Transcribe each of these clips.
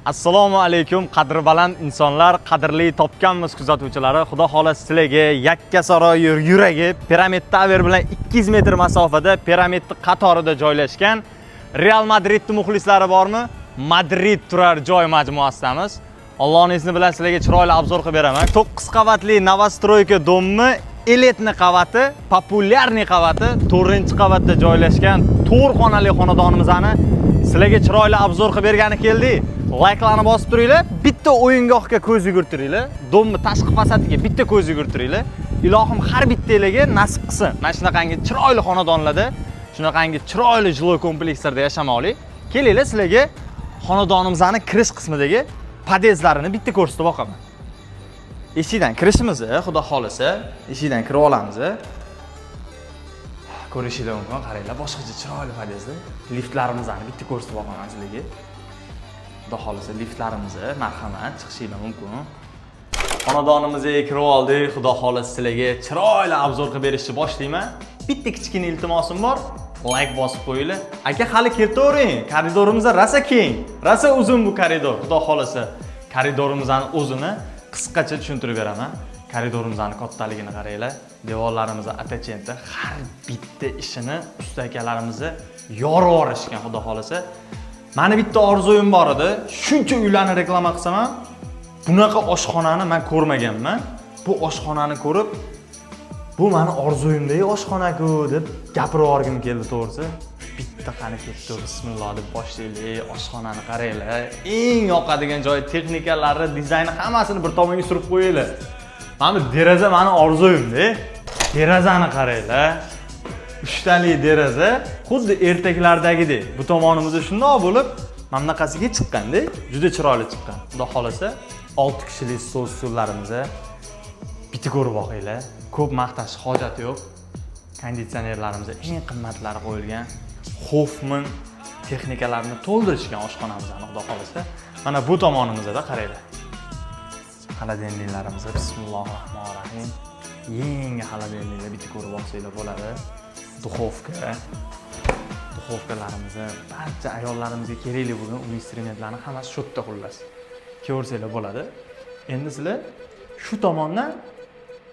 Assalomu alaykum qadrbaland insonlar, qadrli topganmiz kuzatuvchilari. Xudo xolos sizlarga Yakkasaroy yuragi Piramid Tower bilan 200 metr masofada piramidning qatorida joylashgan Real Madrid muxlislari bormi? Madrid turar joy majmuasidamiz. Allohning izni bilan sizlarga chiroyli obzor qilib beraman. 9 qavatli Novostroyka domni, elitni qavati, populyarniy qavati, 4-qavatda joylashgan 4 xonali xonadonimizni sizlarga chiroyli obzor qilib bergani keldik. Like'larni bosib turinglar, bitta o'yingohga ko'z yugurtiringlar, domni tashqi fasadiga bitta ko'z yugurtiringlar. Ilohim har bittangizga nasib qilsin. Mana shunaqangi chiroyli xonadonlarda, shunaqangi chiroyli жилой komplekslarda yashamoqlik. Kelinglar, sizlarga xonadonimizning kirish qismidagi podyezdlarini bitta ko'rsatib boqaman. Eshikdan kirishimiz, xudo xolisa, eshikdan kirib olamiz. Ko'rishinglar mumkin, qaranglar, boshqacha chiroyli podyezda. Liftlarimizni bitta ko'rsatib boqaman sizlarga. Xudo xolisa liftlarimizni marhamat chiqishinglar mumkin. Xonadonimizga kirib oldik. Xudo xolisa sizlarga chiroyli obzor qilib berishni boshlayman. Bitta kichkina iltimosim bor. Like bosib qo'yinglar. Aka, hali keltavering. Koridorimiz rosa keng, rosa uzun bu koridor. Xudo xolisa koridorimizning o'zini qisqacha tushuntirib beraman. Koridorimizning kattaligini qaranglar. Devorlarimiz attachenti har bitta ishini usta akalarimiz yorib yuborishgan, xudo xolisa. Meni bitta orzuyim bor edi. Shuncha uylarni reklama qilsam ham bunaqa oshxonani men ko'rmaganman. Bu oshxonani ko'rib, bu meni orzuyimdagi oshxona-ku deb gapirib yorgim keldi to'g'risi. Bitta qani ketdi, bismillah deb boshlaylik. Oshxonani qaranglar. Eng yoqadigan joyi texnikalari, dizayni hammasini bir tomonga surib qo'yinglar. Mana deraza meni orzuyimda. Derazani qaranglar. 3 tali deraza, xuddi ertaklardagidek. Bu tomonimizda shundoq bo'lib, mana bunaqasiga chiqqanda, juda chiroyli chiqqan. Xudo xolasa 6 kishilik stol-stullarimiz bitta ko'rib boqinglar. Ko'p maqtash hojati yo'q. Konditsionerlarimiz eng qimmatlari qo'yilgan. Hoffman texnikalarini to'ldirishgan oshxonamizni, xudo xolasa. Mana bu tomonimizda qaranglar. Xaladenliklarimiz, bismillahirrohmanirrohim. Yangi xaladenliklar bitta ko'rib boqsanglar bo'ladi. Duxovkalarimiz, barcha ayollarimizga kerakli bo'lgan uy instrumentlarni hammasi shu yerda xullas. Ko'rsanglar bo'ladi. Endi sizlar shu tomondan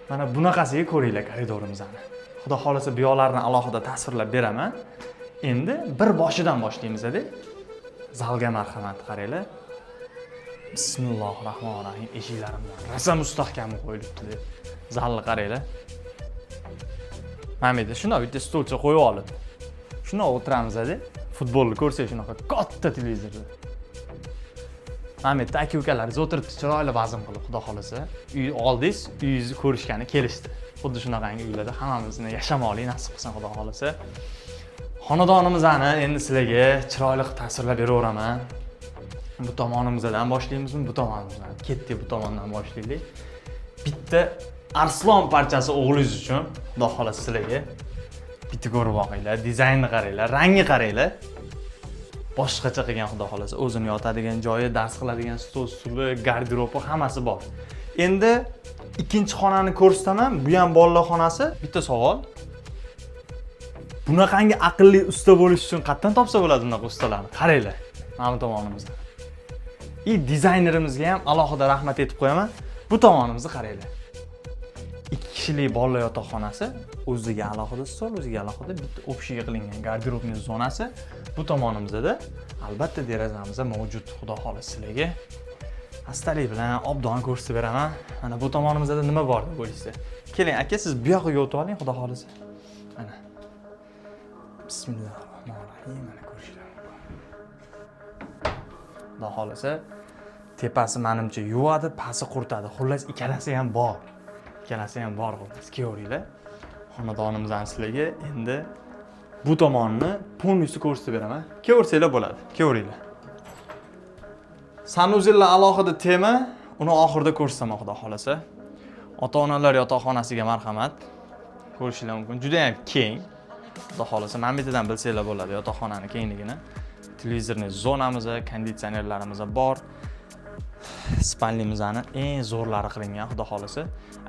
mana bunaqasiga ko'ringlar koridorimizni. Xudo xolasa bu yoqlarni alohida tasvirlab beraman. Endi bir boshidan boshlaymiz-da. Zalga marhamat qaranglar. Bismillahirrohmanirrohim. Eshiklarimiz rosa mustahkam qo'yilibdi. Zalni qaranglar. Mana bu shunday bitta stolcha qo'yib olib. Shunday o'tiramiz-da. Futbolni ko'rsak shunaqa katta televizorda. Mana bu yerda aka-ukalaringiz o'tiribdi, chiroyli vazn qilib, xudo xolasa. Uy oldingiz, uyingizni ko'rishgani kelishdi. Xuddi shunaqangi uylarda hammamizni yashamoqlik nasib qilsin, xudo xolasa. Xonadonimizni endi sizlarga chiroyli tasvirlab beraveraman. Bu tomonimizdan boshlaymizmi? Bu tomonimizdan. Ketdik, bu tomondan boshlaylik. Bitta arslon parchasi o'g'lingiz uchun, xudo xolasa sizlarga bitta ko'rib boqinglar, dizaynni qaranglar, rangi qaranglar. Boshqacha qilgan, xudo xolasa, o'zini yotadigan joyi, dars qiladigan stol-stuli, garderobi hammasi bor. Endi ikkinchi xonani ko'rsataman. Bu ham bolalar xonasi. Bitta savol. Bunaqangi aqlli usta bo'lish uchun qayerdan topsa bo'ladi bunaqa ustalarni? Qaranglar, mana bu tomonimizda. Dizaynerimizga ham alohida rahmat aytib qo'yaman. Bu tomonimizni qaranglar. 2 kishilik bolalar yotoqxonasi, o'ziga alohida stol, o'ziga alohida bitta общий qilingan garderobning zonasi. Bu tomonimizda albatta derazamiz mavjud, xudo xolasa sizlarga. Astalik bilan obdon ko'rsatib beraman. Mana bu tomonimizda nima bor deb o'ylaysiz? Keling, aka, siz bu yoqqa o'tib oling, xudo xolasa. Mana. Bismillahirrohmanirrohim. Mana ko'rishlar mumkin. Xudo xolasa tepasi menimcha yuvadi, pasti quritadi. Xullas ikkalasi ham bor. Ikkalasi ham bor xullas. Ko'ringlar. Xonadonimizdan sizlarga endi bu tomonni polnisi ko'rsatib beraman. Ko'rsanglar bo'ladi. Ko'ringlar. Sanuzillar alohida tema, uni oxirida ko'rsataman, xudo xolasa. Ota-onalar yotoqxonasiga marhamat. Ko'rishinglar mumkin. Juda ham keng. Xudo xolasa, mana bu yerdan bilsanglar bo'ladi yotoqxonaning kengligini. Televizorning zonamiz, konditsionerlarimiz bor. Spalnimizni eng zo'rlari qilingan, xudo xolasa.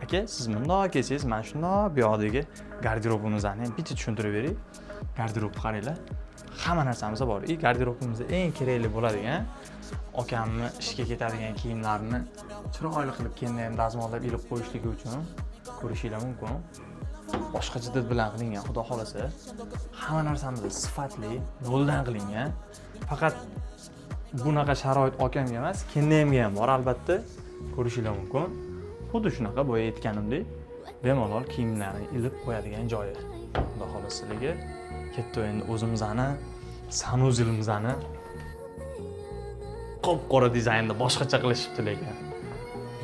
Aka, siz bundoq kelsangiz, men shundoq bu yoqdagi garderobimizni ham bitta tushuntirib bering. Garderobni qaranglar. Hamma narsamiz bor. Garderobimizda eng kerakli bo'ladigan akamni ishga ketadigan kiyimlarini chiroyli qilib keyin ham dazmollab ilib qo'yishligi uchun ko'rishingiz mumkin. Boshqa jiddiy bilan qilingan, xudo xolasa. Hamma narsamizni sifatli, noldan qilingan. Faqat bunaqa sharoit akamga emas, kendamga ham bor albatta. Ko'rishingiz mumkin. Xuddi shunaqa boya aytganimdek, bemalol kiyimlarni ilib qo'yadigan joyi. Xudo xolasiligi. Ketdi endi o'zimizni sanuzilimizni qop-qora dizaynda boshqacha qilishibdi lekin.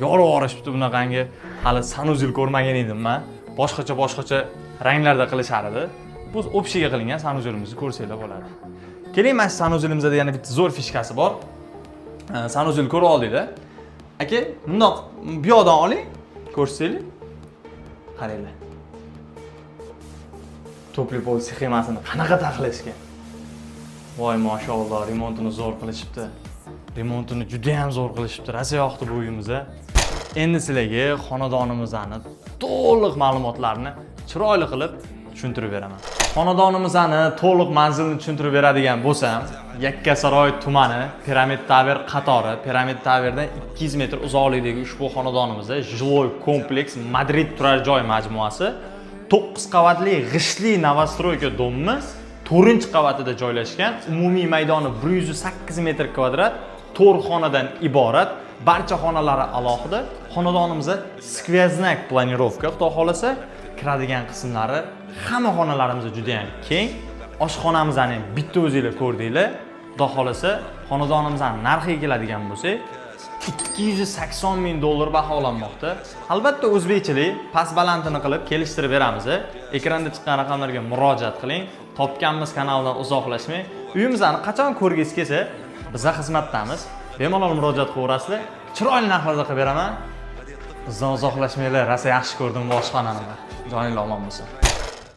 Yorib-yorishibdi bunaqangi. Hali sanuzil ko'rmagan edim men. Boshqacha ranglarda qilishar edi. Bu общийga qilingan sanuzilimizni ko'rsanglar bo'ladi. Keling, mana sanuzilimizda yana bitta zo'r fishkasi bor. Sanuzil ko'rib oldinglar. Aka, bundoq bu yoqdan oling. Ko'rsanglar. Qaranglar. To'plipoy sxemasini qanaqa taxlashgan. Voy, mashalloh, remontini zo'r qilishibdi. Remontini juda ham zo'r qilishibdi. Rosa yoqdi bu uyimiz. Endi sizlarga xonadonimizni to'liq ma'lumotlarni chiroyli qilib tushuntirib beraman. Xonadonimizni to'liq manzilni tushuntirib beradigan bo'lsam, Yakkasaroy tumani, Piramid Tower qatori, Piramid Towerdan 200 metr uzoqlikdagi ushbu xonadonimizda жилой kompleks Madrid turar joy majmuasi 9 qavatli g'ishtli novostroyka domimiz 4-qavatida joylashgan. Umumiy maydoni 108 metr kvadrat, 4 xonadan iborat. Barcha xonalari alohida. Xonadonimizda skvyaznak planirovka, xudo xolasa, kiradigan qismlari hamma xonalarimiz juda ham keng. Oshxonamizni ham bitta o'zingizlar ko'rdinglar. Xudo xolasa, xonadonimizning narxiga keladigan bo'lsak, $280,000 baholanmoqda. Albatta o'zbekchilik past balandini qilib kelishtirib beramiz. Ekranda chiqqan raqamlarga murojaat qiling. Topganmiz kanaldan uzoqlashmang. Uyimizni qachon ko'rgingiz kelsa, bizga xizmatdamiz. Bemalol murojaat qilaverasizlar. Chiroyli narxlarda qilib beraman. Bizdan uzoqlashmanglar. Rosa yaxshi ko'rdim bu oshxonani. Joningiz omon bo'lsin.